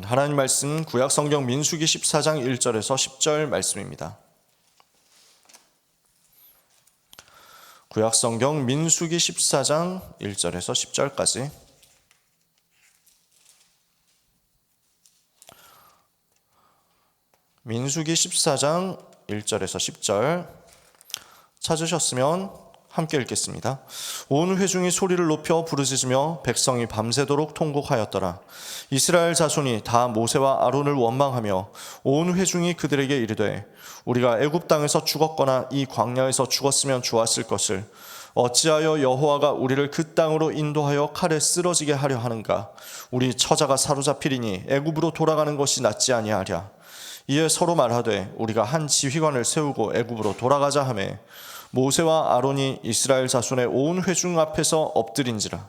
하나님 말씀 구약 성경 민수기 14장 1절에서 10절 말씀입니다. 구약 성경 민수기 14장 1절에서 10절까지. 민수기 14장 1절에서 10절 찾으셨으면 함께 읽겠습니다. 온 회중이 소리를 높여 부르짖으며 백성이 밤새도록 통곡하였더라. 이스라엘 자손이 다 모세와 아론을 원망하며 온 회중이 그들에게 이르되 우리가 애굽 땅에서 죽었거나 이 광야에서 죽었으면 좋았을 것을 어찌하여 여호와가 우리를 그 땅으로 인도하여 칼에 쓰러지게 하려 하는가? 우리 처자가 사로잡히리니 애굽으로 돌아가는 것이 낫지 아니하랴. 이에 서로 말하되 우리가 한 지휘관을 세우고 애굽으로 돌아가자 하매 모세와 아론이 이스라엘 자손의 온 회중 앞에서 엎드린지라.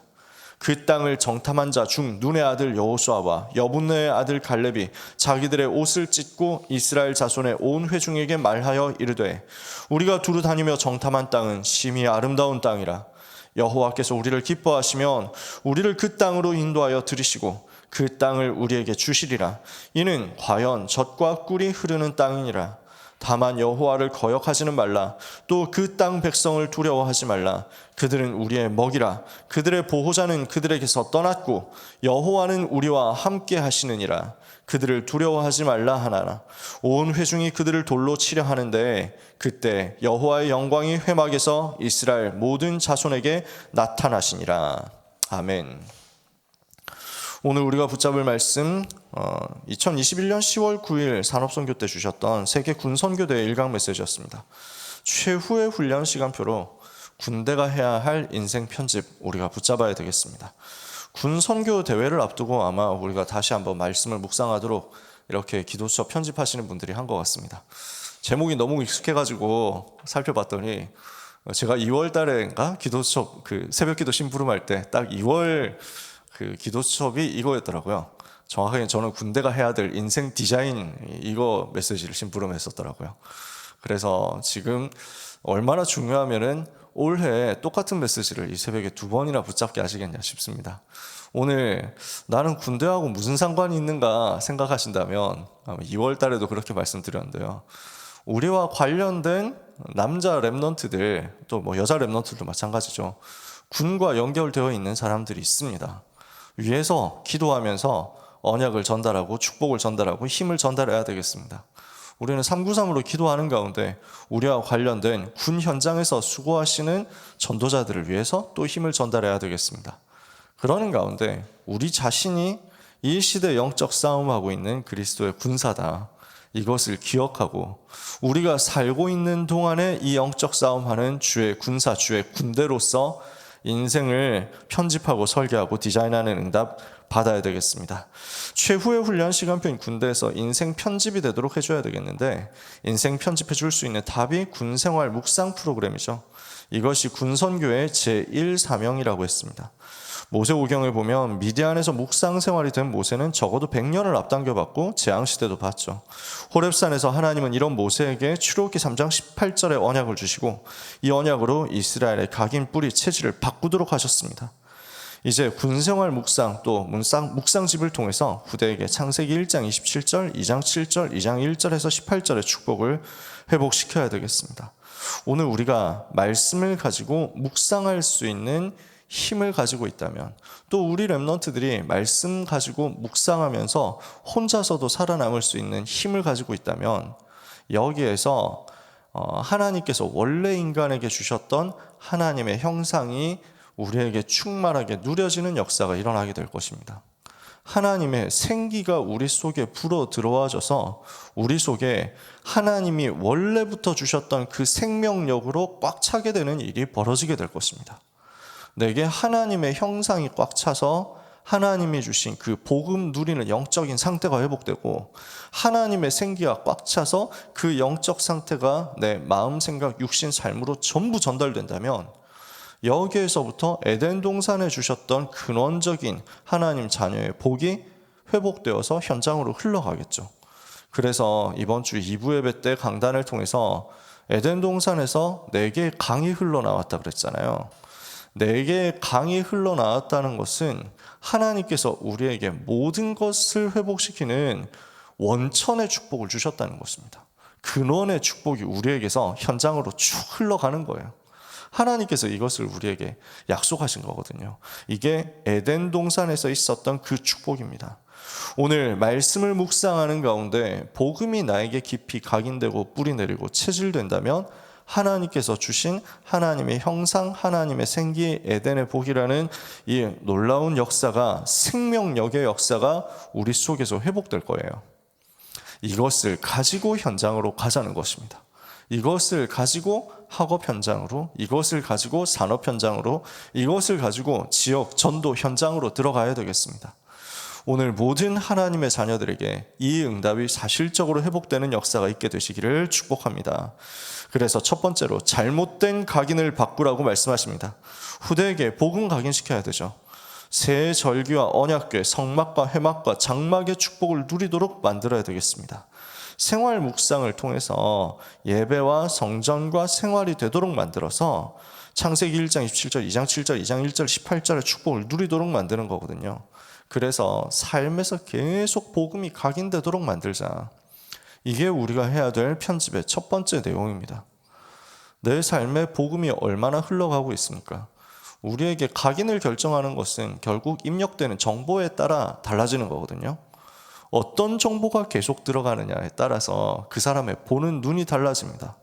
그 땅을 정탐한 자 중 눈의 아들 여호수아와 여분네의 아들 갈렙이 자기들의 옷을 찢고 이스라엘 자손의 온 회중에게 말하여 이르되 우리가 두루 다니며 정탐한 땅은 심히 아름다운 땅이라. 여호와께서 우리를 기뻐하시면 우리를 그 땅으로 인도하여 들이시고 그 땅을 우리에게 주시리라. 이는 과연 젖과 꿀이 흐르는 땅이니라. 다만 여호와를 거역하지는 말라. 또 그 땅 백성을 두려워하지 말라. 그들은 우리의 먹이라. 그들의 보호자는 그들에게서 떠났고 여호와는 우리와 함께 하시느니라. 그들을 두려워하지 말라 하나라. 온 회중이 그들을 돌로 치려 하는데 그때 여호와의 영광이 회막에서 이스라엘 모든 자손에게 나타나시니라. 아멘. 오늘 우리가 붙잡을 말씀 2021년 10월 9일 산업선교 때 주셨던 세계 군선교대의 일강 메시지였습니다. 최후의 훈련 시간표로 군대가 해야 할 인생 편집 우리가 붙잡아야 되겠습니다. 군선교 대회를 앞두고 아마 우리가 다시 한번 말씀을 묵상하도록 이렇게 기도수첩 편집하시는 분들이 한 것 같습니다. 제목이 너무 익숙해가지고 살펴봤더니 제가 2월 달에인가 기도수첩 새벽기도 심부름할 때 딱 2월 기도수첩이 이거였더라고요. 정확하게 저는 군대가 해야 될 인생 디자인 이거 메시지를 심부름했었더라고요. 그래서 지금 얼마나 중요하면은 올해 똑같은 메시지를 이 새벽에 2번이나 붙잡게 하시겠냐 싶습니다. 오늘 나는 군대하고 무슨 상관이 있는가 생각하신다면 아마 2월 달에도 그렇게 말씀드렸는데요. 우리와 관련된 남자 랩넌트들 또 뭐 여자 랩넌트들도 마찬가지죠. 군과 연결되어 있는 사람들이 있습니다. 위에서 기도하면서 언약을 전달하고 축복을 전달하고 힘을 전달해야 되겠습니다. 우리는 393으로 기도하는 가운데 우리와 관련된 군 현장에서 수고하시는 전도자들을 위해서 또 힘을 전달해야 되겠습니다. 그러는 가운데 우리 자신이 이 시대 영적 싸움하고 있는 그리스도의 군사다. 이것을 기억하고 우리가 살고 있는 동안에 이 영적 싸움하는 주의 군사, 주의 군대로서 인생을 편집하고 설계하고 디자인하는 응답 받아야 되겠습니다. 최후의 훈련 시간표인 군대에서 인생 편집이 되도록 해줘야 되겠는데 인생 편집해 줄 수 있는 답이 군생활 묵상 프로그램이죠. 이것이 군선교의 제1사명이라고 했습니다. 모세오경을 보면 미디안에서 묵상 생활이 된 모세는 적어도 100년을 앞당겨 봤고 재앙시대도 봤죠. 호렙산에서 하나님은 이런 모세에게 출애굽기 3장 18절의 언약을 주시고 이 언약으로 이스라엘의 각인 뿌리 체질을 바꾸도록 하셨습니다. 이제 군생활 묵상 또 묵상집을 통해서 후대에게 창세기 1장 27절, 2장 7절, 2장 1절에서 18절의 축복을 회복시켜야 되겠습니다. 오늘 우리가 말씀을 가지고 묵상할 수 있는 힘을 가지고 있다면 또 우리 랩넌트들이 말씀 가지고 묵상하면서 혼자서도 살아남을 수 있는 힘을 가지고 있다면 여기에서 하나님께서 원래 인간에게 주셨던 하나님의 형상이 우리에게 충만하게 누려지는 역사가 일어나게 될 것입니다. 하나님의 생기가 우리 속에 불어 들어와져서 우리 속에 하나님이 원래부터 주셨던 그 생명력으로 꽉 차게 되는 일이 벌어지게 될 것입니다. 내게 하나님의 형상이 꽉 차서 하나님이 주신 그 복음 누리는 영적인 상태가 회복되고 하나님의 생기가 꽉 차서 그 영적 상태가 내 마음, 생각, 육신, 삶으로 전부 전달된다면 여기에서부터 에덴 동산에 주셨던 근원적인 하나님 자녀의 복이 회복되어서 현장으로 흘러가겠죠. 그래서 이번 주 2부 예배 때 강단을 통해서 에덴 동산에서 4개의 강이 흘러나왔다 그랬잖아요. 내게 강이 흘러나왔다는 것은 하나님께서 우리에게 모든 것을 회복시키는 원천의 축복을 주셨다는 것입니다. 근원의 축복이 우리에게서 현장으로 쭉 흘러가는 거예요. 하나님께서 이것을 우리에게 약속하신 거거든요. 이게 에덴 동산에서 있었던 그 축복입니다. 오늘 말씀을 묵상하는 가운데 복음이 나에게 깊이 각인되고 뿌리내리고 체질된다면 하나님께서 주신 하나님의 형상, 하나님의 생기, 에덴의 복이라는 이 놀라운 역사가, 생명력의 역사가 우리 속에서 회복될 거예요. 이것을 가지고 현장으로 가자는 것입니다. 이것을 가지고 학업 현장으로, 이것을 가지고 산업 현장으로, 이것을 가지고 지역 전도 현장으로 들어가야 되겠습니다. 오늘 모든 하나님의 자녀들에게 이 응답이 사실적으로 회복되는 역사가 있게 되시기를 축복합니다. 그래서 첫 번째로 잘못된 각인을 바꾸라고 말씀하십니다. 후대에게 복음 각인시켜야 되죠. 새 절기와 언약궤, 성막과 회막과 장막의 축복을 누리도록 만들어야 되겠습니다. 생활 묵상을 통해서 예배와 성전과 생활이 되도록 만들어서 창세기 1장 27절, 2장 7절, 2장 1절, 18절의 축복을 누리도록 만드는 거거든요. 그래서 삶에서 계속 복음이 각인되도록 만들자. 이게 우리가 해야 될 편집의 첫 번째 내용입니다. 내 삶에 복음이 얼마나 흘러가고 있습니까? 우리에게 각인을 결정하는 것은 결국 입력되는 정보에 따라 달라지는 거거든요. 어떤 정보가 계속 들어가느냐에 따라서 그 사람의 보는 눈이 달라집니다.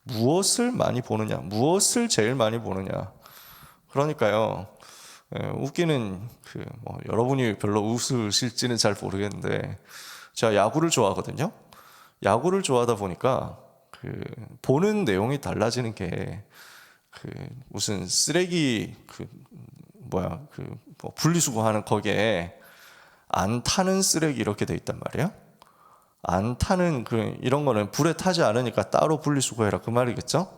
무엇을 많이 보느냐, 무엇을 제일 많이 보느냐. 그러니까요, 웃기는 여러분이 별로 웃으실지는 잘 모르겠는데 제가 야구를 좋아하거든요. 야구를 좋아하다 보니까 보는 내용이 달라지는 게 무슨 쓰레기 분리수거하는 거기에 안 타는 쓰레기 이렇게 돼 있단 말이에요. 안 타는 이런 거는 불에 타지 않으니까 따로 분리수거해라 그 말이겠죠.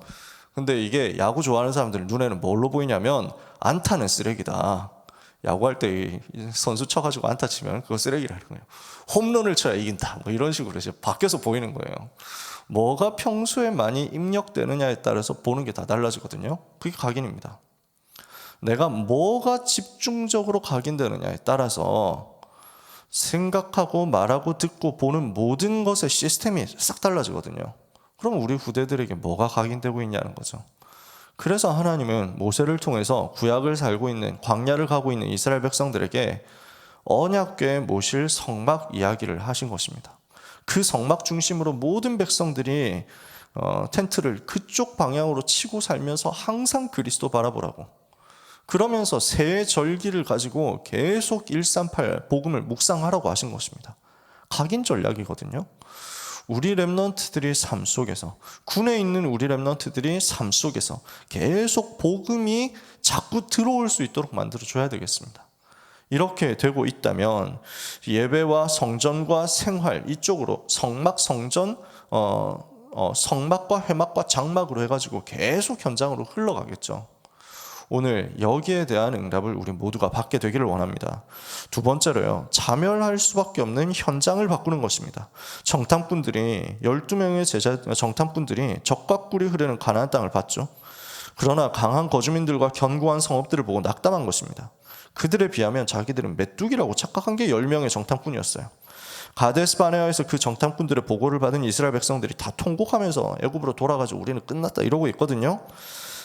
근데 이게 야구 좋아하는 사람들 눈에는 뭘로 보이냐면 안 타는 쓰레기다. 야구할 때 선수 쳐가지고 안타 치면 그거 쓰레기라는 거예요. 홈런을 쳐야 이긴다. 뭐 이런 식으로 이제 바뀌어서 보이는 거예요. 뭐가 평소에 많이 입력되느냐에 따라서 보는 게 다 달라지거든요. 그게 각인입니다. 내가 뭐가 집중적으로 각인되느냐에 따라서 생각하고 말하고 듣고 보는 모든 것의 시스템이 싹 달라지거든요. 그럼 우리 후대들에게 뭐가 각인되고 있냐는 거죠. 그래서 하나님은 모세를 통해서 구약을 살고 있는, 광야를 가고 있는 이스라엘 백성들에게 언약궤에 모실 성막 이야기를 하신 것입니다. 그 성막 중심으로 모든 백성들이 텐트를 그쪽 방향으로 치고 살면서 항상 그리스도 바라보라고. 그러면서 새 절기를 가지고 계속 138 복음을 묵상하라고 하신 것입니다. 각인 전략이거든요. 우리 렘넌트들이 삶 속에서, 군에 있는 우리 렘넌트들이 삶 속에서 계속 복음이 자꾸 들어올 수 있도록 만들어줘야 되겠습니다. 이렇게 되고 있다면 예배와 성전과 생활 이쪽으로 성막, 성전, 성막과 회막과 장막으로 해가지고 계속 현장으로 흘러가겠죠. 오늘 여기에 대한 응답을 우리 모두가 받게 되기를 원합니다. 두 번째로요, 자멸할 수밖에 없는 현장을 바꾸는 것입니다. 정탐꾼들이 12명의 정탐꾼들이 적과 꿀이 흐르는 가나안 땅을 봤죠. 그러나 강한 거주민들과 견고한 성읍들을 보고 낙담한 것입니다. 그들에 비하면 자기들은 메뚜기라고 착각한 게 10명의 정탐꾼이었어요. 가데스 바네아에서 그 정탐꾼들의 보고를 받은 이스라엘 백성들이 다 통곡하면서 애굽으로 돌아가지고 우리는 끝났다 이러고 있거든요.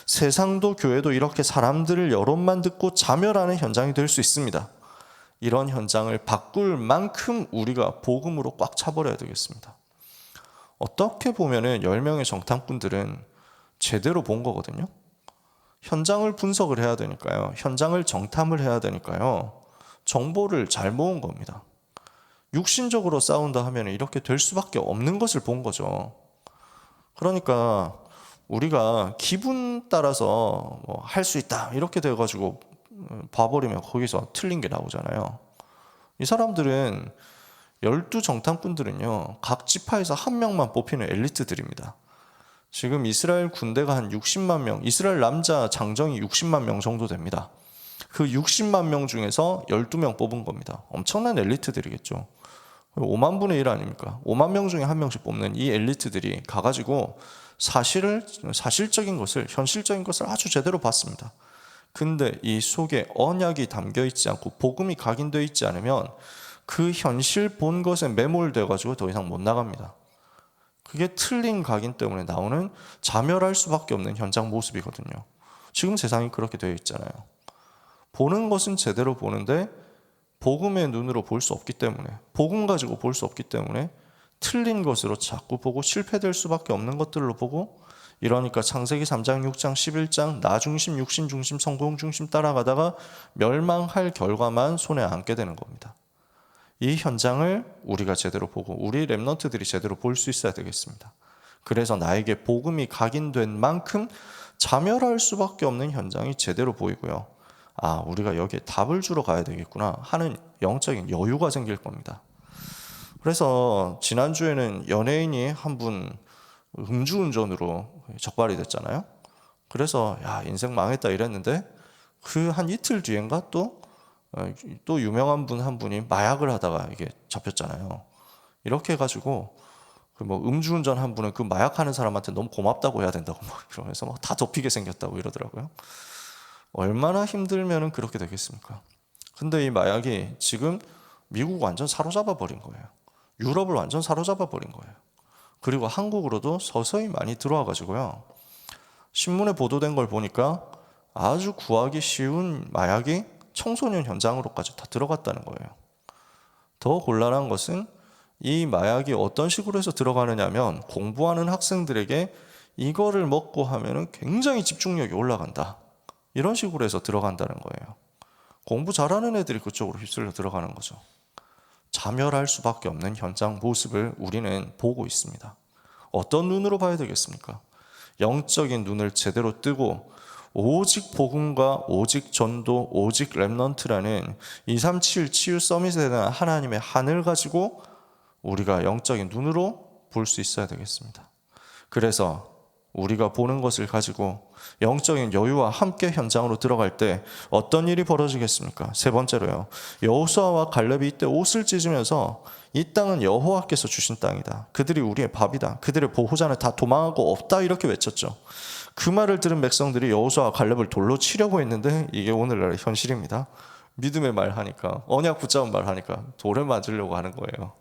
세상도 교회도 이렇게 사람들을 여론만 듣고 자멸하는 현장이 될 수 있습니다. 이런 현장을 바꿀 만큼 우리가 복음으로 꽉 차버려야 되겠습니다. 어떻게 보면은 10명의 정탐꾼들은 제대로 본 거거든요. 현장을 분석을 해야 되니까요. 현장을 정탐을 해야 되니까요. 정보를 잘 모은 겁니다. 육신적으로 싸운다 하면 이렇게 될 수밖에 없는 것을 본 거죠. 그러니까 우리가 기분 따라서 할 수 있다 이렇게 돼가지고 봐버리면 거기서 틀린 게 나오잖아요. 이 사람들은 12정탐꾼들은요 각 지파에서 한 명만 뽑히는 엘리트들입니다. 지금 이스라엘 군대가 한 60만 명, 이스라엘 남자 장정이 60만 명 정도 됩니다. 그 60만 명 중에서 12명 뽑은 겁니다. 엄청난 엘리트들이겠죠. 5만 분의 1 아닙니까? 5만 명 중에 한 명씩 뽑는 이 엘리트들이 가가지고 사실적인 것을, 현실적인 것을 아주 제대로 봤습니다. 근데 이 속에 언약이 담겨 있지 않고 복음이 각인되어 있지 않으면 그 현실 본 것에 매몰돼 가지고 더 이상 못 나갑니다. 그게 틀린 각인 때문에 나오는 자멸할 수밖에 없는 현장 모습이거든요. 지금 세상이 그렇게 되어 있잖아요. 보는 것은 제대로 보는데 복음의 눈으로 볼 수 없기 때문에, 복음 가지고 볼 수 없기 때문에 틀린 것으로 자꾸 보고 실패될 수밖에 없는 것들로 보고, 이러니까 창세기 3장, 6장, 11장 나 중심, 육신 중심, 성공 중심 따라가다가 멸망할 결과만 손에 안게 되는 겁니다. 이 현장을 우리가 제대로 보고 우리 렘넌트들이 제대로 볼 수 있어야 되겠습니다. 그래서 나에게 복음이 각인된 만큼 자멸할 수밖에 없는 현장이 제대로 보이고요. 아, 우리가 여기에 답을 주러 가야 되겠구나 하는 영적인 여유가 생길 겁니다. 그래서 지난주에는 연예인이 한 분 음주운전으로 적발이 됐잖아요. 그래서 야, 인생 망했다 이랬는데 그 한 이틀 뒤엔가 또 유명한 분 한 분이 마약을 하다가 이게 잡혔잖아요. 이렇게 해가지고 그 뭐 음주운전 한 분은 그 마약하는 사람한테 너무 고맙다고 해야 된다고 막 이러면서 막 다 덮이게 생겼다고 이러더라고요. 얼마나 힘들면은 그렇게 되겠습니까? 근데 이 마약이 지금 미국 완전 사로잡아 버린 거예요. 유럽을 완전 사로잡아 버린 거예요. 그리고 한국으로도 서서히 많이 들어와 가지고요. 신문에 보도된 걸 보니까 아주 구하기 쉬운 마약이 청소년 현장으로까지 다 들어갔다는 거예요. 더 곤란한 것은 이 마약이 어떤 식으로 해서 들어가느냐면 공부하는 학생들에게 이거를 먹고 하면은 굉장히 집중력이 올라간다. 이런 식으로 해서 들어간다는 거예요. 공부 잘하는 애들이 그쪽으로 휩쓸려 들어가는 거죠. 자멸할 수밖에 없는 현장 모습을 우리는 보고 있습니다. 어떤 눈으로 봐야 되겠습니까? 영적인 눈을 제대로 뜨고 오직 복음과 오직 전도, 오직 렘넌트라는 237 치유 서밋에 대한 하나님의 한을 가지고 우리가 영적인 눈으로 볼 수 있어야 되겠습니다. 그래서 우리가 보는 것을 가지고 영적인 여유와 함께 현장으로 들어갈 때 어떤 일이 벌어지겠습니까? 세 번째로요. 여호수아와 갈렙이 이때 옷을 찢으면서 이 땅은 여호와께서 주신 땅이다. 그들이 우리의 밥이다. 그들의 보호자는 다 도망하고 없다. 이렇게 외쳤죠. 그 말을 들은 백성들이 여호수아와 갈렙을 돌로 치려고 했는데 이게 오늘날의 현실입니다. 믿음의 말 하니까, 언약 붙잡은 말 하니까 돌을 맞으려고 하는 거예요.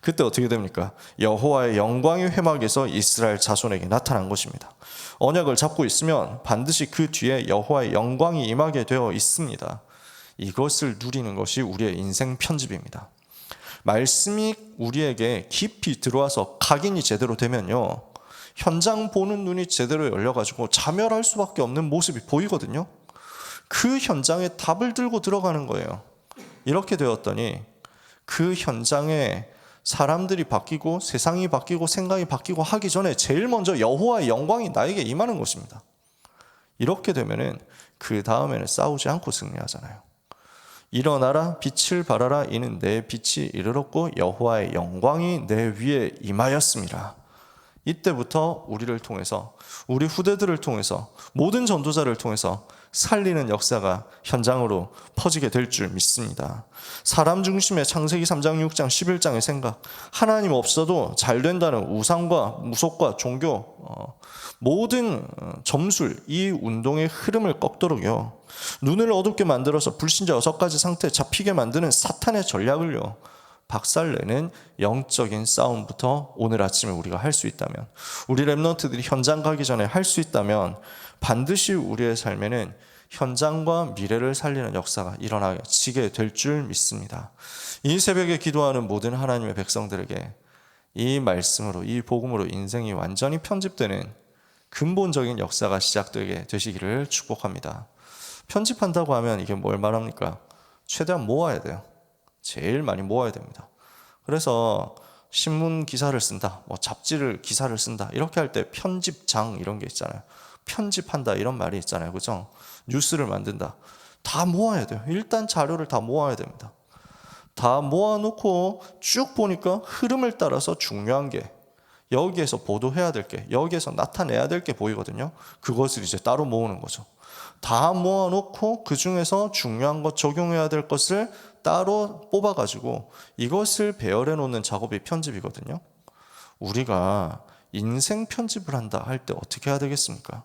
그때 어떻게 됩니까? 여호와의 영광이 회막에서 이스라엘 자손에게 나타난 것입니다. 언약을 잡고 있으면 반드시 그 뒤에 여호와의 영광이 임하게 되어 있습니다. 이것을 누리는 것이 우리의 인생 편집입니다. 말씀이 우리에게 깊이 들어와서 각인이 제대로 되면요, 현장 보는 눈이 제대로 열려가지고 자멸할 수밖에 없는 모습이 보이거든요. 그 현장에 답을 들고 들어가는 거예요. 이렇게 되었더니 그 현장에 사람들이 바뀌고 세상이 바뀌고 생각이 바뀌고 하기 전에 제일 먼저 여호와의 영광이 나에게 임하는 것입니다. 이렇게 되면은 그 다음에는 싸우지 않고 승리하잖아요. 일어나라 빛을 발하라 이는 내 빛이 이르렀고 여호와의 영광이 내 위에 임하였습니다. 이때부터 우리를 통해서, 우리 후대들을 통해서, 모든 전도자를 통해서 살리는 역사가 현장으로 퍼지게 될 줄 믿습니다. 사람 중심의 창세기 3장, 6장, 11장의 생각, 하나님 없어도 잘 된다는 우상과 무속과 종교, 모든 점술, 이 운동의 흐름을 꺾도록요, 눈을 어둡게 만들어서 불신자 6가지 상태에 잡히게 만드는 사탄의 전략을요 박살내는 영적인 싸움부터 오늘 아침에 우리가 할 수 있다면, 우리 렘넌트들이 현장 가기 전에 할 수 있다면 반드시 우리의 삶에는 현장과 미래를 살리는 역사가 일어나게 될 줄 믿습니다. 이 새벽에 기도하는 모든 하나님의 백성들에게 이 말씀으로, 이 복음으로 인생이 완전히 편집되는 근본적인 역사가 시작되게 되시기를 축복합니다. 편집한다고 하면 이게 뭘 말합니까? 최대한 모아야 돼요. 제일 많이 모아야 됩니다. 그래서 신문 기사를 쓴다, 뭐 잡지를 기사를 쓴다, 이렇게 할 때 편집장 이런 게 있잖아요. 편집한다 이런 말이 있잖아요. 그죠? 뉴스를 만든다. 다 모아야 돼요. 일단 자료를 다 모아야 됩니다. 다 모아놓고 쭉 보니까 흐름을 따라서 중요한 게, 여기에서 보도해야 될 게, 여기에서 나타내야 될 게 보이거든요. 그것을 이제 따로 모으는 거죠. 다 모아놓고 그 중에서 중요한 것, 적용해야 될 것을 따로 뽑아가지고 이것을 배열해 놓는 작업이 편집이거든요. 우리가 인생 편집을 한다 할 때 어떻게 해야 되겠습니까?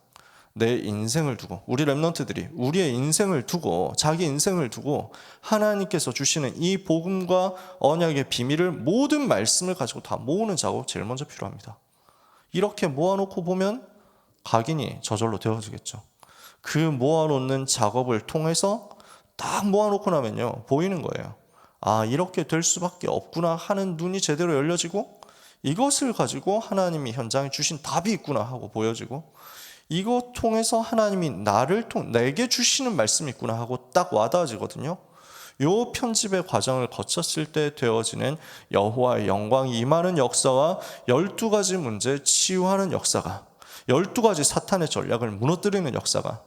내 인생을 두고, 우리 렘넌트들이 우리의 인생을 두고, 자기 인생을 두고 하나님께서 주시는 이 복음과 언약의 비밀을, 모든 말씀을 가지고 다 모으는 작업 제일 먼저 필요합니다. 이렇게 모아놓고 보면 각인이 저절로 되어지겠죠. 그 모아놓는 작업을 통해서 딱 모아놓고 나면요, 보이는 거예요. 아, 이렇게 될 수밖에 없구나 하는 눈이 제대로 열려지고, 이것을 가지고 하나님이 현장에 주신 답이 있구나 하고 보여지고, 이것 통해서 하나님이 내게 주시는 말씀이 있구나 하고 딱 와닿아지거든요. 요 편집의 과정을 거쳤을 때 되어지는 여호와의 영광이 임하는 역사와 12가지 문제 치유하는 역사가, 12가지 사탄의 전략을 무너뜨리는 역사가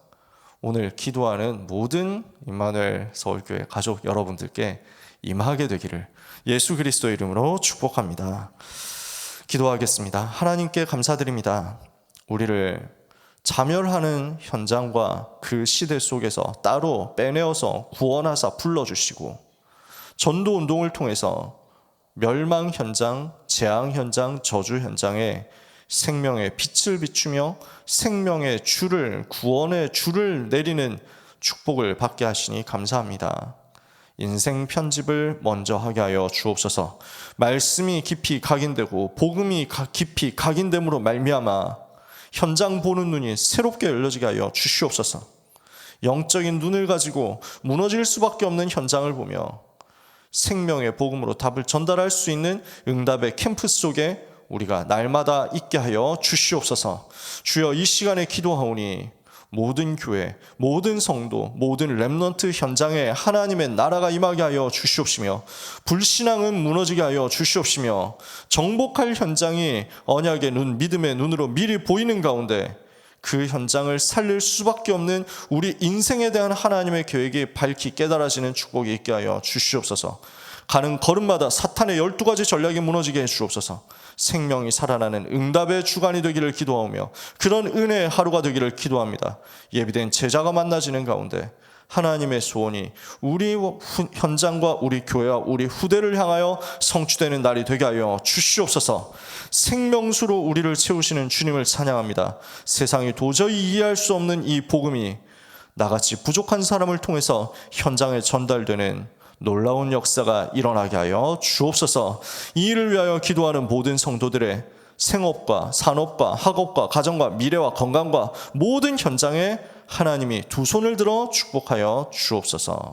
오늘 기도하는 모든 임마누엘 서울교회 가족 여러분들께 임하게 되기를 예수 그리스도의 이름으로 축복합니다. 기도하겠습니다. 하나님께 감사드립니다. 우리를 자멸하는 현장과 그 시대 속에서 따로 빼내어서 구원하사 불러주시고, 전도운동을 통해서 멸망 현장, 재앙 현장, 저주 현장에 생명의 빛을 비추며 생명의 줄을, 구원의 줄을 내리는 축복을 받게 하시니 감사합니다. 인생 편집을 먼저 하게 하여 주옵소서. 말씀이 깊이 각인되고 복음이 깊이 각인됨으로 말미암아 현장 보는 눈이 새롭게 열려지게 하여 주시옵소서. 영적인 눈을 가지고 무너질 수밖에 없는 현장을 보며 생명의 복음으로 답을 전달할 수 있는 응답의 캠프 속에 우리가 날마다 있게 하여 주시옵소서. 주여, 이 시간에 기도하오니 모든 교회, 모든 성도, 모든 렘넌트 현장에 하나님의 나라가 임하게 하여 주시옵시며, 불신앙은 무너지게 하여 주시옵시며, 정복할 현장이 언약의 눈, 믿음의 눈으로 미리 보이는 가운데 그 현장을 살릴 수밖에 없는 우리 인생에 대한 하나님의 계획이 밝히 깨달아지는 축복이 있게 하여 주시옵소서. 가는 걸음마다 사탄의 12가지 전략이 무너지게 해 주옵소서. 생명이 살아나는 응답의 주간이 되기를 기도하며 그런 은혜의 하루가 되기를 기도합니다. 예비된 제자가 만나지는 가운데 하나님의 소원이 우리 현장과 우리 교회와 우리 후대를 향하여 성취되는 날이 되게 하여 주시옵소서. 생명수로 우리를 채우시는 주님을 찬양합니다. 세상이 도저히 이해할 수 없는 이 복음이 나같이 부족한 사람을 통해서 현장에 전달되는 놀라운 역사가 일어나게 하여 주옵소서. 이 일을 위하여 기도하는 모든 성도들의 생업과 산업과 학업과 가정과 미래와 건강과 모든 현장에 하나님이 두 손을 들어 축복하여 주옵소서.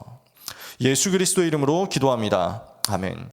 예수 그리스도의 이름으로 기도합니다. 아멘.